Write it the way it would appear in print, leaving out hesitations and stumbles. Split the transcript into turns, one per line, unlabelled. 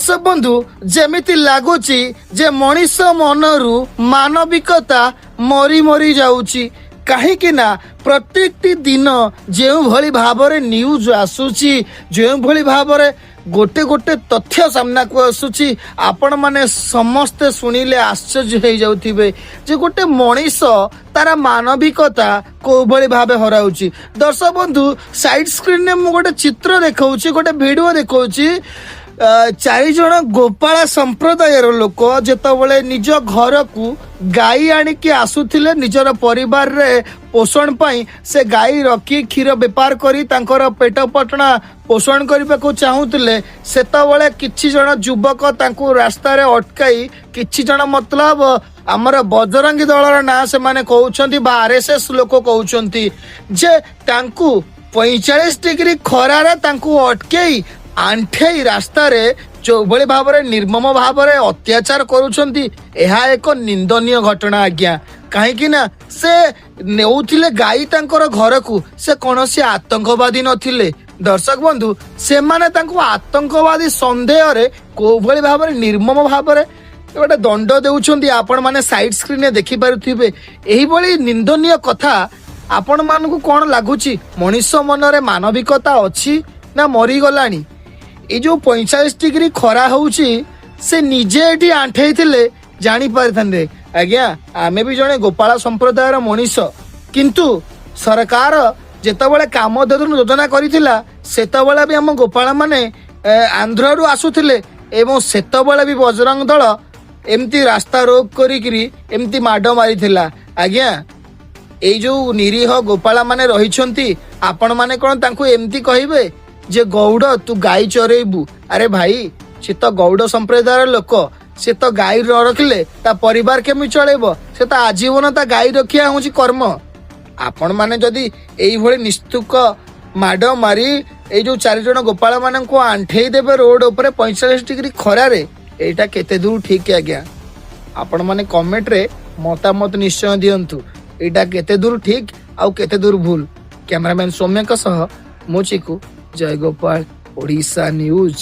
दर्शक बंधु जेमिति लागुची जे मनीष मनरु मानविकता मरी मरी जाउची कहीं ना प्रत्येक दिन जो भली भावरे न्यूज आसुची जो भली भावरे गोटे गोटे तथ्य सामना को आसुची आपण माने समस्ते सुनिले आश्चर्य हो जाउथिबे जे गोटे मनीष तारा मानविकता को भली भावे हराउची। दर्शक बंधु साइड स्क्रीन ने मु गोटे चित्र देखाउची गोटे वीडियो देखाउची 4 जन गोपाला संप्रदायर लोक जेतबले निज घर को गाई आनिकी आसुथिले निजर परिवार रे पोषण पाई से गाई रखी क्षीर बेपार करी तांकर पेट पटना पोषण करने को चाहूले सेतबले किछि जन युवक तांकु रास्ता रे अटकाई किछि जन मतलब आमर बजरंगी दलर ना से माने कहउछंती बा आरएसएस लोक कहउछंती जे तांकु 45 डिग्री खरा रे तांकु अटकेई आंठेई रास्ता रे जो भली भावरे निर्मम भावरे अत्याचार करूछंती एहा एक निंदनीय घटना आज्ञा कहीं ना से नेउथिले गाई तांकर घर को से कौनसी आतंकवादी नथिले। दर्शक बंधु से माने तांको आतंकवादी संदेह रे को भली भावरे निर्मम भावरे गोटे दंड देउछंती आपण माने साइड स्क्रीन रे देखि पारुथिबे। एही भली निंदनीय कथा आपण मानकु कोन लागुची मनीष मनरे मानविकता अछि ना मरी गलानी। ये जो 45 डिग्री खरा होउची से निजे एठी आंठेई थिले जानी पारिथांदे आज्ञा आमे भी जने गोपाला संप्रदायर मनीष किंतु सरकार जेतबले काम योजना करिथिला सेतबले भी हम गोपाला माने आंध्र रु आसुथिले एवं सेतबले भी बजरंग दल एमती रास्ता रोक करिकरी एमती माडो मारिथिला आज्ञा। ए जो निरीह गोपाला माने रहिछंती आपण माने कोन तांकु एमती कहिबे जे गौड़ तू गाई चरेबू अरे भाई से तो गौड़ संप्रदायर लोक से तो गाई न रखिले ता परिवार केमी चलेबो से तो आजीवन ता गाई रखिया होची कर्म। आपण माने जदी एई भली निस्तुक माड मारी ए जो 4 जन गोपाल माने को आंठेई देबे रोड ऊपर 45 डिग्री खरा रे एटा केते दूर ठीक आज्ञा आपण माने कमेंट रे मतामत निश्चय दियंतु एटा केते दूर ठीक आउ केते दूर भूल। कैमरामैन सौम्य सह मो चिकू जय गोपाल ओडिशा न्यूज।